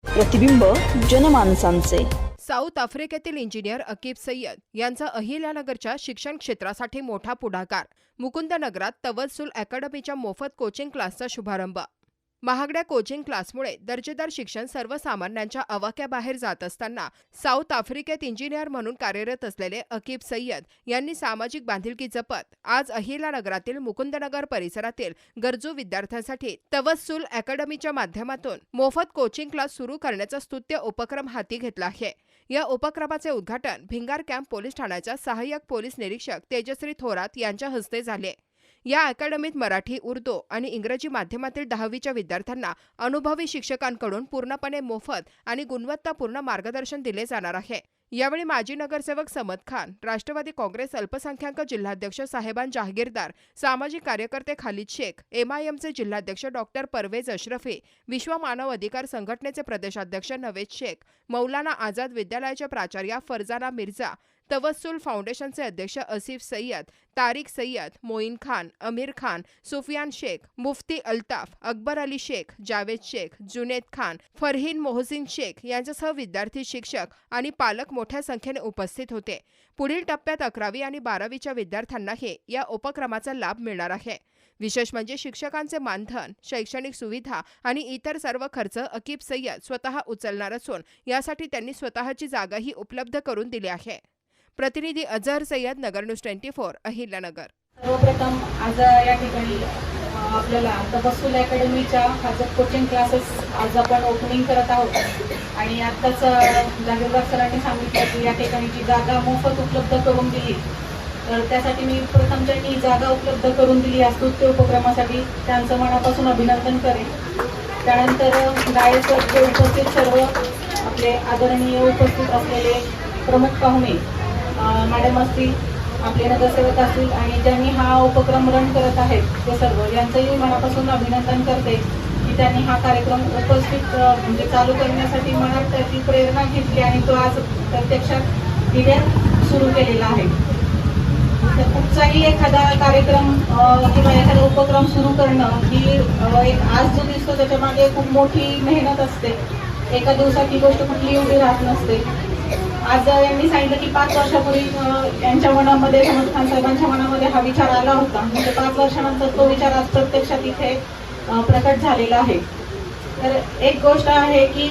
प्रतिबिंब जनमानसांचे. साऊथ आफ्रिकेतील इंजिनियर अकीब सय्यद यांचा अहिल्यानगरच्या शिक्षण क्षेत्रासाठी मोठा पुढाकार. मुकुंदनगरात तवस्सुल अकॅडमीच्या मोफत कोचिंग क्लासचा शुभारंभ. महागड्या कोचिंग क्लासमुळे दर्जेदार शिक्षण सर्वसामान्यांच्या आवाक्याबाहेर जात असताना साऊथ आफ्रिकेत इंजिनियर म्हणून कार्यरत असलेले अकीब सय्यद यांनी सामाजिक बांधिलकी जपत आज अहिल्यानगरातील मुकुंदनगर परिसरातील गरजू विद्यार्थ्यांसाठी तवस्सुल अकॅडमीच्या माध्यमातून मोफत कोचिंग क्लास सुरू करण्याचा स्तुत्य उपक्रम हाती घेतला आहे. या उपक्रमाचे उद्घाटन भिंगार कॅम्प पोलीस ठाण्याच्या सहाय्यक पोलीस निरीक्षक तेजश्री थोरात यांच्या हस्ते झाले. या अकॅडमीत मराठी, उर्दू आणि इंग्रजी माध्यमातील 10वीच्या विद्यार्थ्यांना अनुभवी शिक्षकांकडून पूर्णपणे मोफत आणि गुणवत्तापूर्ण मार्गदर्शन दिले जाणार आहे. यावेळी माजी नगरसेवक समद खान, राष्ट्रवादी काँग्रेस अल्पसंख्याक जिल्हाध्यक्ष साहेबान जहागीरदार, सामाजिक कार्यकर्ते खालिद शेख, MIMचे जिल्हाध्यक्ष डॉक्टर परवेज अशरफी, विश्व मानव अधिकार संघटनेचे प्रदेशाध्यक्ष नवेद शेख, मौलाना आझाद विद्यालयाच्या प्राचार्या फरजाना मिर्झा, तवस्सुल फाउंडेशनचे अध्यक्ष असिफ सय्यद, तारिक सय्यद, मोईन खान, अमीर खान, सुफियान शेख, मुफ्ती अल्ताफ, अकबर अली शेख, जावेद शेख, जुनेद खान, फरहीन मोहसिन शेख यांच्यासह विद्यार्थी, शिक्षक आणि पालक मोठ्या संख्येने उपस्थित होते. पुढील टप्प्यात 11वी आणि 12वीच्या विद्यार्थ्यांनाही या उपक्रमाचा लाभ मिळणार आहे. विशेष म्हणजे शिक्षकांचे मानधन, शैक्षणिक सुविधा आणि इतर सर्व खर्च अकीब सय्यद स्वतः उचलणार असून यासाठी त्यांनी स्वतःची जागाही उपलब्ध करून दिली आहे. प्रतिनिधी अजहर सय्यद, नगर न्यूज 24, अहिल्यानगर. सर्वप्रथम आज या ठिकाणी आपल्याला तवस्सुल अकॅडमीच्या खाजग कोचिंग क्लासेस आज आपण ओपनिंग करत आहोत आणि आत्ताच जागीरदार सरांनी सांगितलं की या ठिकाणीची जागा मोफत उपलब्ध करून दिली. तर त्यासाठी मी प्रथम ज्यांनी जागा उपलब्ध करून दिली या स्तुत्य उपक्रमासाठी त्यांचं मनापासून अभिनंदन करेन. त्यानंतर गायकचे उपस्थित सर्व आपले आदरणीय उपस्थित असलेले प्रमुख पाहुणे, मॅडम असतील, आपले नगरसेवक असतील आणि ज्यांनी हा उपक्रम रन करत आहेत ते सर्व यांचंही मनापासून अभिनंदन करते की त्यांनी हा कार्यक्रम उपस्थित म्हणजे चालू करण्यासाठी मनात त्याची प्रेरणा घेतली आणि तो आज प्रत्यक्षात दिव्यात सुरू केलेला आहे. तर कुठचाही एखादा कार्यक्रम किंवा एखादा उपक्रम सुरू करणं ही एक आज जो दिसतो त्याच्यामागे खूप मोठी मेहनत असते. एका दिवसात ही गोष्ट कुठली एवढी राहत नसते. आज यांनी सांगितलं की 5 वर्षापूर्वी यांच्या मनामध्ये, समद खान साहेबांच्या मनामध्ये हा विचार आला होता. म्हणजे 5 वर्षानंतर तो विचार आज प्रत्यक्षात इथे प्रकट झालेला आहे. तर एक गोष्ट आहे की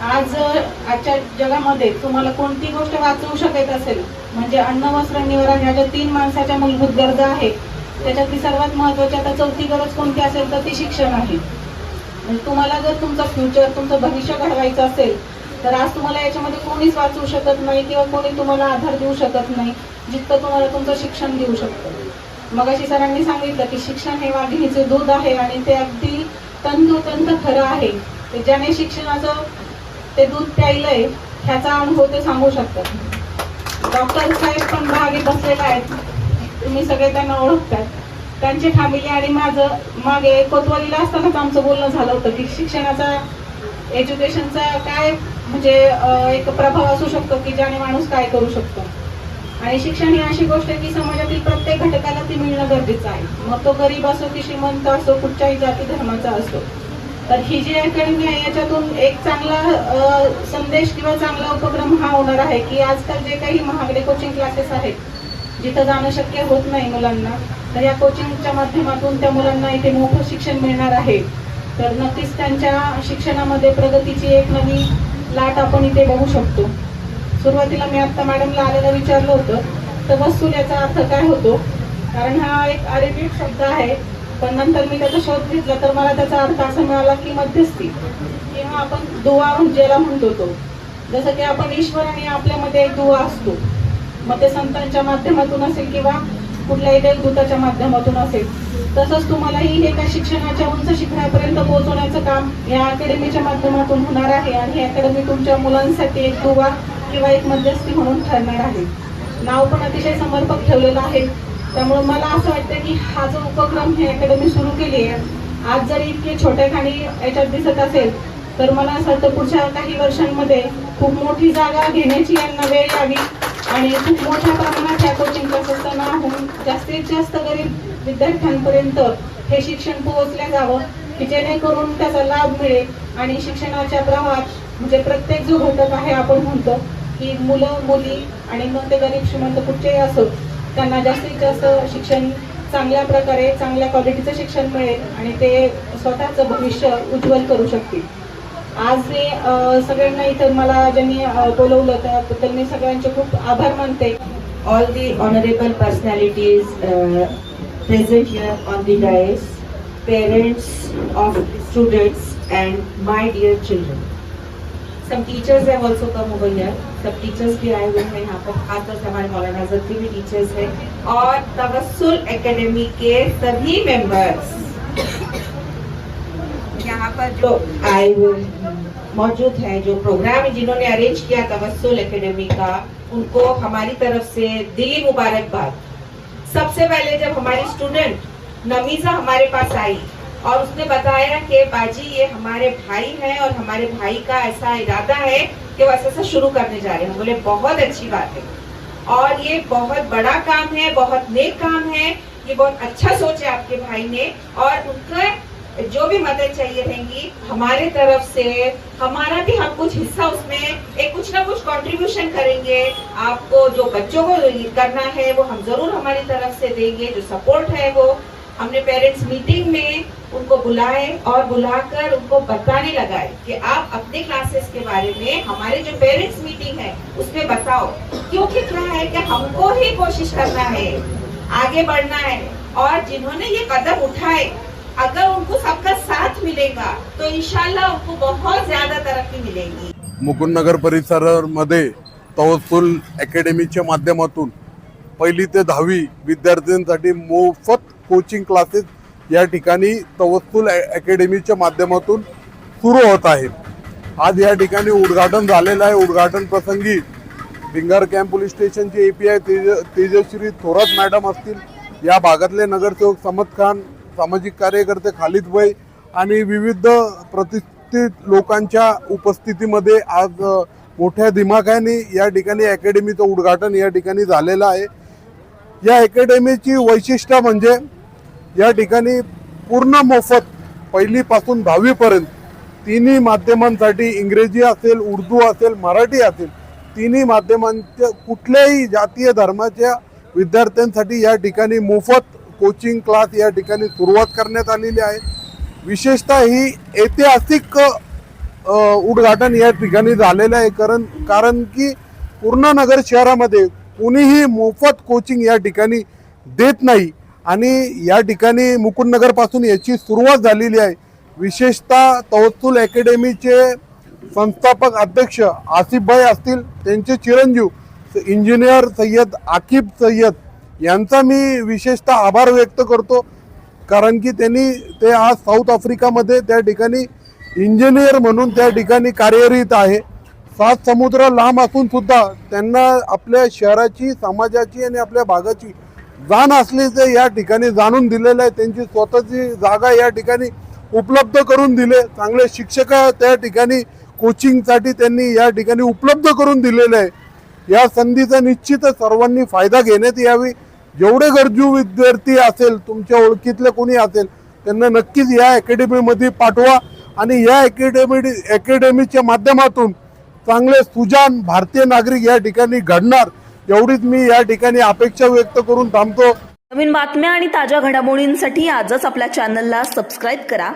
आजच्या जगामध्ये तुम्हाला कोणती गोष्ट वाचवू शकत असेल म्हणजे अन्न, वस्त्र, निवारा ह्या ज्या 3 माणसाच्या मूलभूत गरजा आहेत त्याच्यातली सर्वात महत्त्वाची आता 4थी गरज कोणती असेल तर ती शिक्षण आहे. म्हणजे तुम्हाला जर तुमचं फ्युचर, तुमचं भविष्य घडवायचं असेल तर आज तुम्हाला याच्यामध्ये कोणीच वाचवू शकत नाही किंवा कोणी तुम्हाला आधार देऊ शकत नाही जितकं तुम्हाला तुमचं शिक्षण देऊ शकतं. मगाशी सरांनी सांगितलं की शिक्षण हे वाघिणीचे दूध आहे आणि ते अगदी तंतोतंत खरं आहे. ते ज्याने शिक्षणाचं ते दूध प्यायलंय ह्याचा अनुभव ते सांगू शकतात. डॉक्टर साहेब पण भागी बसलेले आहेत, तुम्ही सगळे त्यांना ओळखतात. त्यांची फॅमिली आणि माझं मागे कोतवालीला असतानाच आमचं बोलणं झालं होतं की शिक्षणाचा, एज्युकेशनचा काय म्हणजे एक प्रभाव असू शकतो की ज्याने माणूस काय करू शकतो. आणि शिक्षण ही अशी गोष्ट आहे की समाजातील प्रत्येक घटकाला ती मिळणं गरजेचं आहे. मग तो गरीब असो की श्रीमंत असो, कुठच्याही जाती धर्माचा असो. तर ही जी अकॅडमी आहे याच्यातून एक चांगला संदेश किंवा चांगला उपक्रम हा होणार आहे की आजकाल जे काही महागडे कोचिंग क्लासेस आहेत जिथं जाणं शक्य होत नाही मुलांना, तर या कोचिंगच्या माध्यमातून त्या मुलांना इथे मोफत शिक्षण मिळणार आहे. तर नक्कीच त्यांच्या शिक्षणामध्ये प्रगतीची एक नवी लाट आपण इथे बघू शकतो. सुरुवातीला मी आता मॅडमला आलेला विचारलं होतं तवस्सुल याचा अर्थ काय होतो, कारण हा एक अरेबिक शब्द आहे. पण नंतर मी त्याचा शोध घेतला तर मला त्याचा अर्थ असा मिळाला की मध्यस्थी किंवा आपण दुवा ज्याला म्हणतो तो. जसं की आपण ईश्वर आणि आपल्यामध्ये एक दुवा असतो, मग ते संतांच्या माध्यमातून असेल किंवा कुठल्याही देवदूताच्या माध्यमातून असेल, तसंच तुम्हालाही हे त्या शिक्षणाच्या उंच शिखरापर्यंत पोहोचवण्याचं काम या अकॅडमीच्या माध्यमातून होणार आहे. आणि ही अकॅडमी तुमच्या मुलांसाठी एक दुवा किंवा एक मध्यस्थी म्हणून ठरणार आहे. नाव पण अतिशय समर्पक ठेवलेलं आहे. त्यामुळे मला असं वाटतं की हा जो उपक्रम ही अकॅडमी सुरू केली आहे, आज जरी इतके छोट्या खाणी याच्यात दिसत असेल तर मला असं वाटतं पुढच्या काही वर्षांमध्ये खूप मोठी जागा घेण्याची यांना वेळ यावी आणि खूप मोठ्या प्रमाणात ह्या कोचिंग क्लासेसचं नाव होऊन जास्तीत जास्त गरीब विद्यार्थ्यांपर्यंत हे शिक्षण पोहोचलं जावं की जेणेकरून त्याचा लाभ मिळेल आणि शिक्षणाच्या प्रवाहात म्हणजे प्रत्येक जो घटक आहे आपण म्हणतो की मुलं मुली आणि मग ते गरीब श्रीमंत कुठचेही असो त्यांना जास्तीत जास्त शिक्षण चांगल्या प्रकारे चांगल्या क्वालिटीचं शिक्षण मिळेल आणि ते स्वतःचं भविष्य उज्ज्वल करू शकतील. आज मी सगळ्यांना इथं मला ज्यांनी बोलवलं त्याबद्दल मी सगळ्यांचे खूप आभार मानते. All the honorable personalities present here on the dais, parents of students and my dear children. Some teachers have also come over here. Sub teachers भी आए हुए हैं यहाँ पर, खासतौर से हमारे मौलाना ज़की भी teachers हैं और तवस्सुल एकेडमी के सभी members यहाँ पर जो आए हुए मौजूद हैं, जो प्रोग्राम जिन्होंने अरेंज किया तवस्सुल एकेडमी का, उनको हमारी तरफ से दिली मुबारकबाद। सबसे पहले जब हमारी स्टूडेंट नमीजा हमारे पास आई और उसने बताया कि बाजी ये हमारे भाई हैं और हमारे भाई का ऐसा इरादा है कि वो ऐसा शुरू करने जा रहे हैं, बोले बहुत अच्छी बात है और ये बहुत बड़ा काम है, बहुत नेक काम है, ये बहुत अच्छा सोच है आपके भाई ने और उनका जो भी मदद चाहिए रहेंगी हमारे तरफ से, हमारा भी हम कुछ हिस्सा उसमें एक कुछ ना कुछ कंट्रीब्यूशन करेंगे। आपको जो बच्चों को करना है वो हम जरूर हमारी तरफ से देंगे, जो सपोर्ट है वो हमने पेरेंट्स मीटिंग में उनको बुलाए और बुलाकर उनको बताने लगाए कि आप अपने क्लासेस के बारे में हमारे जो पेरेंट्स मीटिंग है उसमें बताओ, क्योंकि क्या है कि हमको ही कोशिश करना है, आगे बढ़ना है और जिन्होंने ये कदम उठाए अगर उनको सबका साथ मिलेगा तो इंशाल्लाह उनको बहुत ज्यादा तरक्की मिलेगी. मुकुंदनगर परिसरामध्ये तवस्सुल अकॅडमीच्या माध्यमातून 1ली ते 10वी विद्यार्थ्यांसाठी मोफत कोचिंग क्लासेस या ठिकाणी तवस्सुल अकॅडमीच्या माध्यमातून सुरू होत आहेत. आज या ठिकाणी उद्घाटन झालेलं आहे. उद्घाटन प्रसंगी भिंगार कॅम्प पोलीस स्टेशनचे API तेजश्री थोरात मॅडम असतील, या भागातले नगरसेवक समद खान, सामाजिक कार्यकर्ते खालिद भाई आणि विविध प्रतिष्ठित लोकांच्या उपस्थितीमध्ये आज मोठ्या दिमाखाने या ठिकाणी अकॅडमीचं उद्घाटन या ठिकाणी झालेलं आहे. या अकॅडमीची वैशिष्ट्य म्हणजे या ठिकाणी पूर्ण मोफत 1ली पासून 10वी पर्यंत तिन्ही माध्यमांसाठी इंग्रजी असेल, उर्दू असेल, मराठी असेल, तिन्ही माध्यमांच्या कुठल्याही जातीय धर्माच्या विद्यार्थ्यांसाठी या ठिकाणी मोफत कोचिंग क्लास या ठिकाणी सुरुवात करण्यात आलेली आहे. विशेषतः ही ऐतिहासिक उद्घाटन या ठिकाणी झालेलं आहे कारण की पूर्ण नगर शहरामध्ये कोणीही मोफत कोचिंग या ठिकाणी देत नाही आणि या ठिकाणी मुकुंदनगर पासून याची सुरुवात झालेली आहे. विशेषतः तवस्सुल अकॅडमीचे संस्थापक अध्यक्ष आसिफ भाई असतील, त्यांचे चिरंजीव इंजिनियर सय्यद आकिब सय्यद यांचा मी विशेषतः आभार व्यक्त करतो कारण की ते आज साऊथ आफ्रिकामध्ये त्या ठिकाणी इंजिनियर म्हणून त्या ठिकाणी कार्यरत आहे. 7 समुद्र लांब असून सुद्धा त्यांना आपल्या शहराची, समाजाची आणि आपल्या भागाची जाण असल्याचे या ठिकाणी जाणून दिलेलं आहे. त्यांची स्वतःची जागा या ठिकाणी उपलब्ध करून दिले, चांगले शिक्षक त्या ठिकाणी कोचिंगसाठी त्यांनी या ठिकाणी उपलब्ध करून दिलेले आहे. या संधीचा निश्चितच सर्वांनी फायदा घेण्यात यावी. जेवढे गरजू विद्यार्थी असेल, तुमच्या ओळखीतले कोणी असेल, त्यांना नक्कीच या अकॅडमीमध्ये पाठवा आणि या अकॅडमीच्या माध्यमातून चांगले सुजाण भारतीय नागरिक या ठिकाणी घडणार, एवढीच मी या ठिकाणी अपेक्षा व्यक्त करून थांबतो. नवीन बातम्या आणि ताज्या घडामोडींसाठी आजच आपल्या चॅनलला सबस्क्राईब करा.